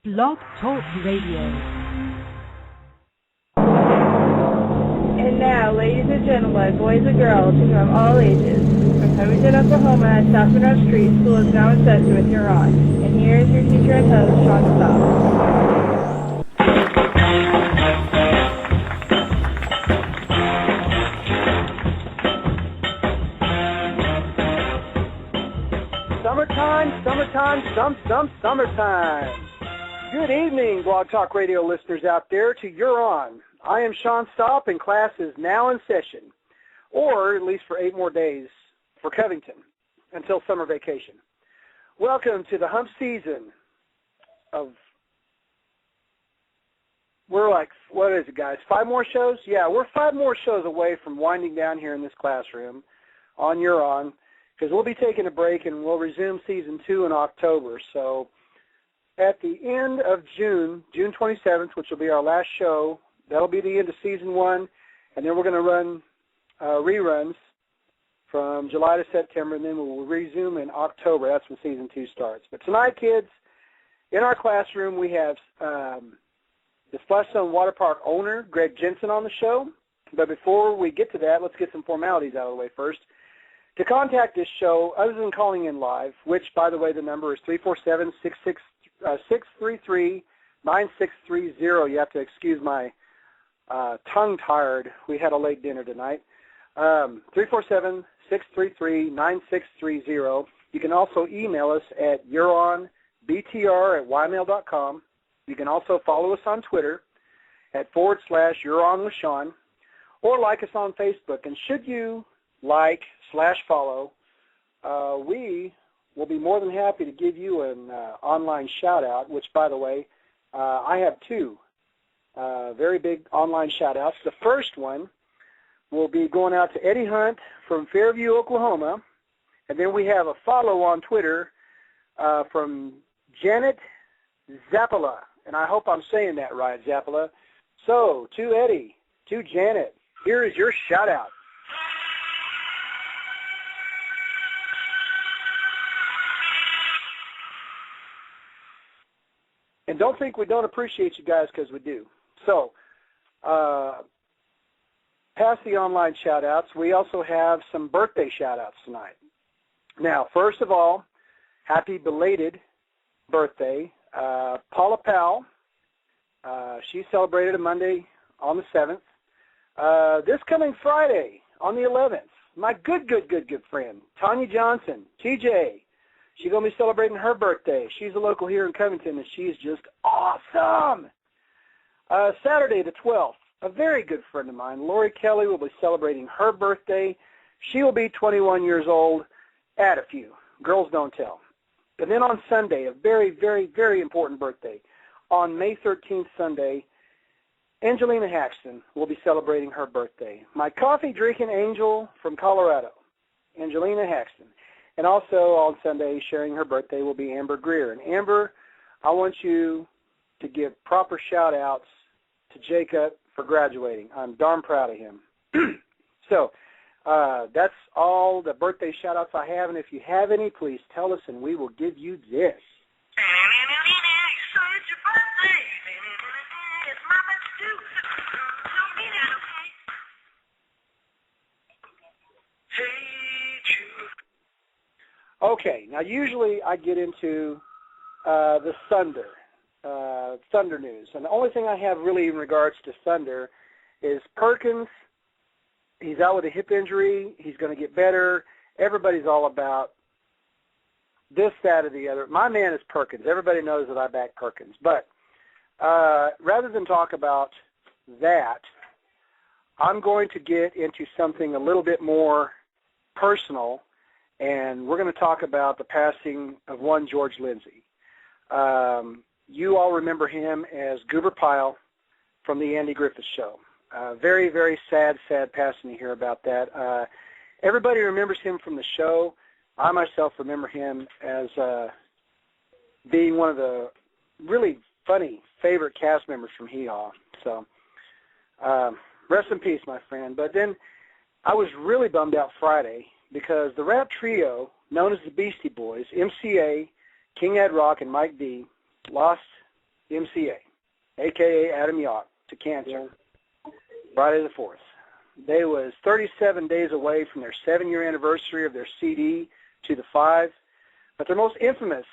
Blog Talk Radio. And now, ladies and gentlemen, boys and girls, children of all ages, from Covington, Oklahoma, and South Monroe Street, school is now in session with your on. And here is your teacher and host, Sean Stock. Summertime. Good evening, Blog Talk Radio listeners out there, to You're On. I am Sean Stopp, and class is now in session, or at least for 8 more days for Covington until summer vacation. Welcome to the hump season of, we're like, what is it, guys, 5 more shows? Yeah, we're 5 more shows away from winding down here in this classroom on You're On, because we'll be taking a break and we'll resume Season 2 in October. So at the end of June, June 27th, which will be our last show, that'll be the end of Season 1, and then we're going to run reruns from July to September, and then we'll resume in October. That's when Season 2 starts. But tonight, kids, in our classroom, we have the Splashzone Water Park owner, Greg Jensen, on the show. But before we get to that, let's get some formalities out of the way first. To contact this show, other than calling in live, which, by the way, the number is 347-633-9630. You have to excuse my tongue-tired. We had a late dinner tonight. 347-633-9630. You can also email us at youronbtr@ymail.com. You can also follow us on Twitter at /youronwithsean, or like us on Facebook. And should you like/follow, we will be more than happy to give you an online shout-out, which, by the way, I have 2 very big online shout-outs. The first one will be going out to Eddie Hunt from Fairview, Oklahoma, and then we have a follow on Twitter from Janet Zappala, and I hope I'm saying that right, Zappala. So, to Eddie, to Janet, here is your shout-out. And don't think we don't appreciate you guys, because we do. So, past the online shout-outs, we also have some birthday shout-outs tonight. Now, first of all, happy belated birthday, Paula Powell. She celebrated a Monday on the 7th. This coming Friday on the 11th, my good friend, Tanya Johnson, TJ, she's going to be celebrating her birthday. She's a local here in Covington, and she's just awesome. Saturday the 12th, a very good friend of mine, Lori Kelly, will be celebrating her birthday. She will be 21 years old. Add a few. Girls don't tell. And then on Sunday, a very, very, very important birthday. On May 13th, Sunday, Angelina Haxton will be celebrating her birthday. My coffee-drinking angel from Colorado, Angelina Haxton. And also on Sunday, sharing her birthday, will be Amber Greer. And Amber, I want you to give proper shout-outs to Jacob for graduating. I'm darn proud of him. So that's all the birthday shout-outs I have. And if you have any, please tell us, and we will give you this. Okay, now usually I get into the Thunder news. And the only thing I have really in regards to Thunder is Perkins. He's out with a hip injury. He's going to get better. Everybody's all about this, that, or the other. My man is Perkins. Everybody knows that I back Perkins. But rather than talk about that, I'm going to get into something a little bit more personal, and we're going to talk about the passing of one George Lindsay. You all remember him as Goober Pyle from the Andy Griffith Show. Very, very sad passing to hear about that. Everybody remembers him from the show. I myself remember him as being one of the really funny favorite cast members from Hee Haw. So rest in peace, my friend. But then I was really bummed out Friday because the rap trio known as the Beastie Boys, MCA, King Ed Rock, and Mike D, lost MCA, a.k.a. Adam Yauch, to cancer Friday the 4th. They was 37 days away from their 7-year anniversary of their CD, To the 5. But their most infamous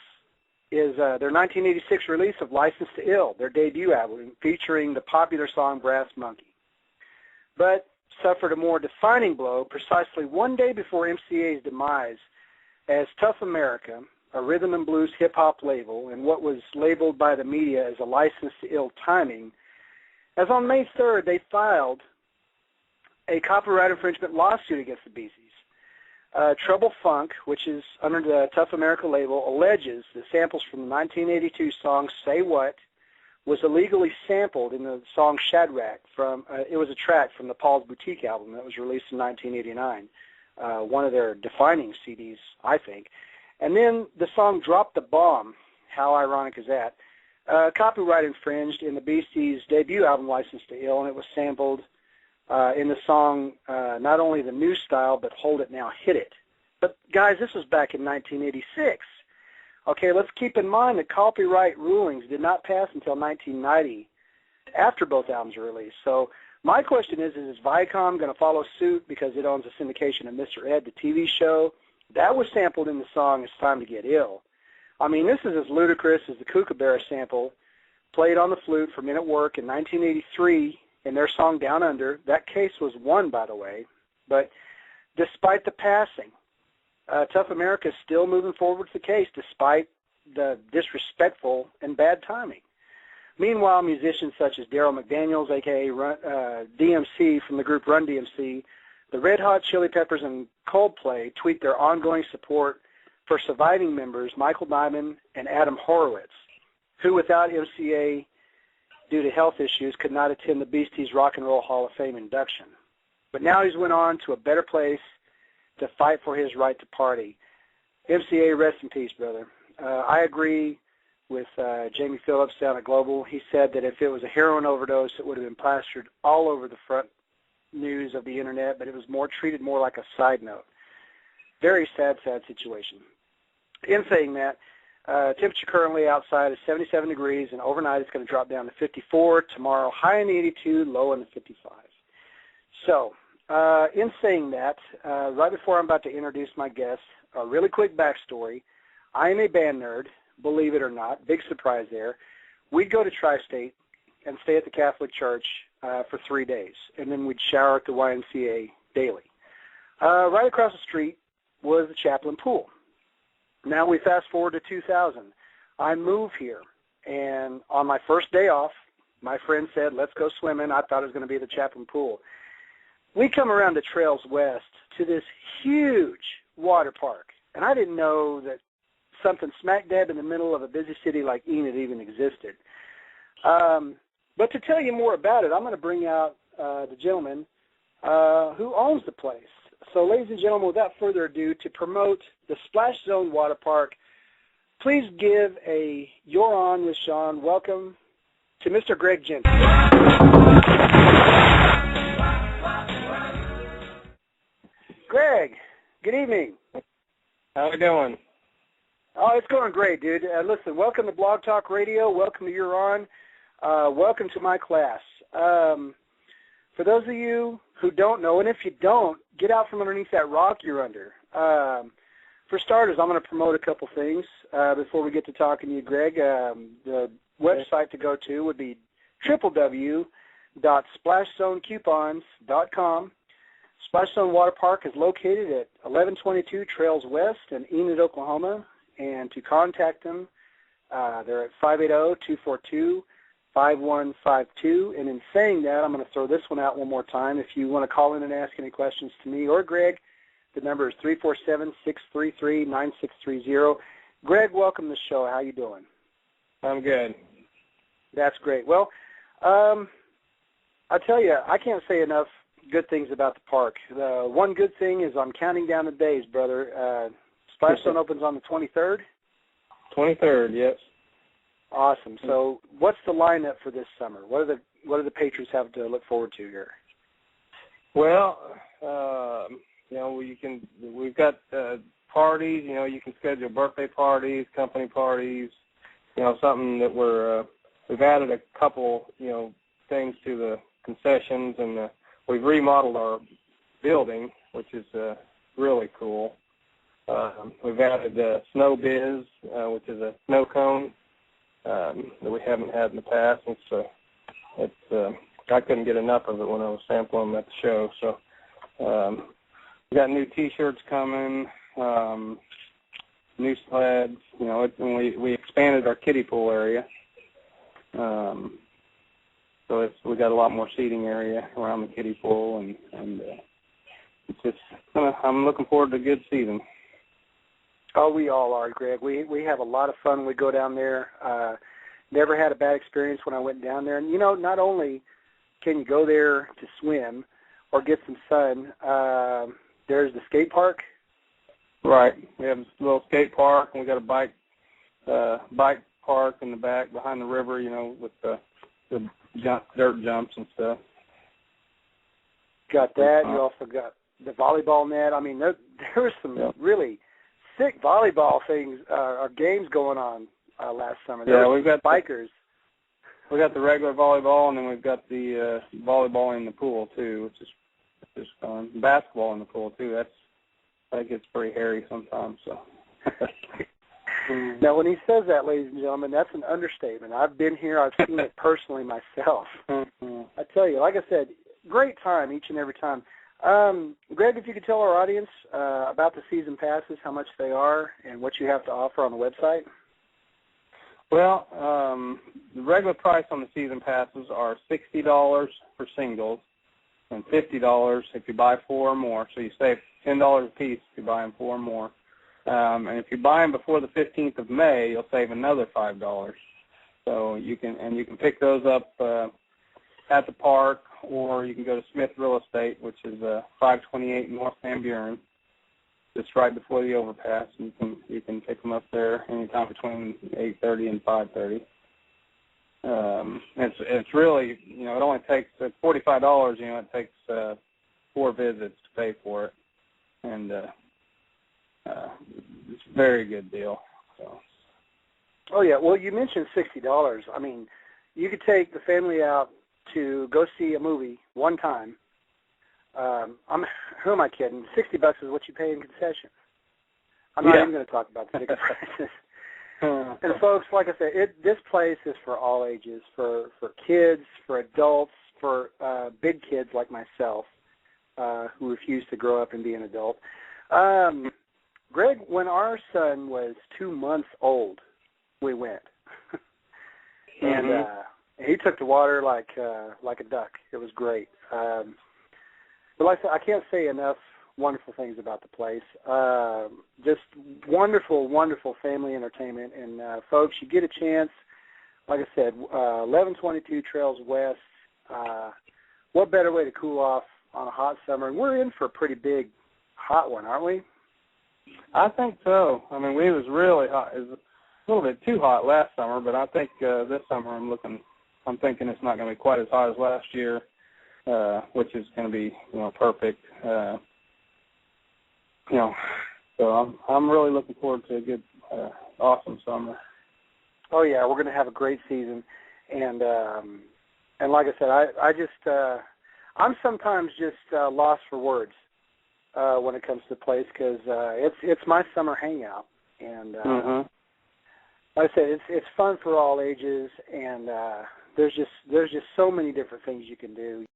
is their 1986 release of License to Ill, their debut album, featuring the popular song Brass Monkey. But suffered a more defining blow precisely one day before MCA's demise, as Tough America, a rhythm and blues hip-hop label, and what was labeled by the media as a license to ill timing, as on May 3rd they filed a copyright infringement lawsuit against the Beasties. Trouble Funk, which is under the Tough America label, alleges that samples from the 1982 song Say What was illegally sampled in the song Shadrach from, it was a track from the Paul's Boutique album that was released in 1989, one of their defining CDs, I think. And then the song Drop the Bomb, how ironic is that, copyright infringed in the Beasties' debut album License to Ill, and it was sampled in the song not only the new style, but Hold It Now, Hit It. But guys, this was back in 1986. Okay, let's keep in mind that copyright rulings did not pass until 1990, after both albums were released. So my question is Viacom going to follow suit because it owns a syndication of Mr. Ed, the TV show? That was sampled in the song It's Time to Get Ill. I mean, this is as ludicrous as the Kookaburra sample played on the flute for Men at Work in 1983 in their song Down Under. That case was won, by the way. But despite the passing, Tough America is still moving forward with the case despite the disrespectful and bad timing. Meanwhile, musicians such as Daryl McDaniels, a.k.a. DMC from the group Run DMC, the Red Hot Chili Peppers, and Coldplay tweet their ongoing support for surviving members Michael Nyman and Adam Horowitz, who without MCA due to health issues could not attend the Beasties Rock and Roll Hall of Fame induction. But now he's went on to a better place to fight for his right to party. MCA, rest in peace, brother. I agree with Jamie Phillips down at Global. He said that if it was a heroin overdose, it would have been plastered all over the front news of the internet, but it was treated more like a side note. Very sad, sad situation. In saying that, temperature currently outside is 77 degrees, and overnight it's going to drop down to 54. Tomorrow, high in the 82, low in the 55. So, in saying that, right before I'm about to introduce my guest, a really quick backstory. I am a band nerd, believe it or not. Big surprise there. We'd go to Tri-State and stay at the Catholic Church for 3 days, and then we'd shower at the YMCA daily. Right across the street was the Chaplain Pool. Now we fast forward to 2000. I move here, and on my first day off, my friend said, let's go swimming. I thought it was going to be the Chaplain Pool. We come around the Trails West to this huge water park, and I didn't know that something smack dab in the middle of a busy city like Enid even existed. But to tell you more about it, I'm going to bring out the gentleman who owns the place. So, ladies and gentlemen, without further ado, to promote the Splash Zone Water Park, please give a You're On with Sean welcome to Mr. Greg Jensen. Greg, good evening. How are we doing? Oh, it's going great, dude. Listen, welcome to Blog Talk Radio. Welcome to You're On. Welcome to my class. For those of you who don't know, and if you don't, get out from underneath that rock you're under. For starters, I'm going to promote a couple things before we get to talking to you, Greg. The website to go to would be www.splashzonecoupons.com. Splash Zone Water Park is located at 1122 Trails West in Enid, Oklahoma. And to contact them, they're at 580-242-5152. And in saying that, I'm going to throw this one out one more time. If you want to call in and ask any questions to me or Greg, the number is 347-633-9630. Greg, welcome to the show. How you doing? I'm good. That's great. Well, I tell you, I can't say enough good things about the park. One good thing is I'm counting down the days, brother. Splash Zone opens on the 23rd? 23rd, yes. Awesome. So what's the lineup for this summer? What do the patrons have to look forward to here? Well, we've got parties, you can schedule birthday parties, company parties, something that we're we've added a couple, things to the concessions, and we've remodeled our building, which is really cool. We've added Snow Biz, which is a snow cone that we haven't had in the past. I couldn't get enough of it when I was sampling them at the show. So we got new T-shirts coming, new sleds. And we expanded our kiddie pool area. So we got a lot more seating area around the kiddie pool, and it's just I'm looking forward to a good season. Oh, we all are, Greg. We have a lot of fun when we go down there. Never had a bad experience when I went down there. And, not only can you go there to swim or get some sun, there's the skate park. Right. We have a little skate park, and we got a bike park in the back behind the river, with the dirt jumps and stuff. Got that. You also got the volleyball net. I mean, there was some really sick volleyball things or games going on last summer. We've got bikers. We got the regular volleyball, and then we've got the volleyball in the pool too, which is fun. Basketball in the pool too. That gets pretty hairy sometimes. So. Now, when he says that, ladies and gentlemen, that's an understatement. I've been here. I've seen it personally myself. I tell you, like I said, great time each and every time. Greg, if you could tell our audience about the season passes, how much they are, and what you have to offer on the website. Well, the regular price on the season passes are $60 for singles and $50 if you buy 4 or more. So you save $10 a piece if you buy them 4 or more. And if you buy them before the 15th of May, you'll save another $5. So you can pick those up at the park, or you can go to Smith Real Estate, which is 528 North Van Buren, just right before the overpass. You can pick them up there anytime between 8:30 and 5:30. It's really, it only takes $45. It takes 4 visits to pay for it, and it's a very good deal. So. Oh yeah, well you mentioned $60. I mean, you could take the family out to go see a movie one time. Who am I kidding? $60 is what you pay in concession. I'm not even going to talk about the ticket prices. And folks, like I said, this place is for all ages, for kids, for adults, for big kids like myself who refuse to grow up and be an adult. Greg, when our son was 2 months old, we went, and he took the water like a duck. It was great. But like I said, I can't say enough wonderful things about the place. Just wonderful, wonderful family entertainment. And, folks, you get a chance, like I said, 1122 Trails West. What better way to cool off on a hot summer? And we're in for a pretty big hot one, aren't we? I think so. I mean, we was really hot. It was a little bit too hot last summer, but I think this summer I'm thinking it's not going to be quite as hot as last year, which is going to be, perfect. So I'm really looking forward to a good, awesome summer. Oh yeah, we're going to have a great season, and like I said, I'm sometimes just lost for words when it comes to the place, because it's my summer hangout, and like I said, it's fun for all ages, and there's just so many different things you can do.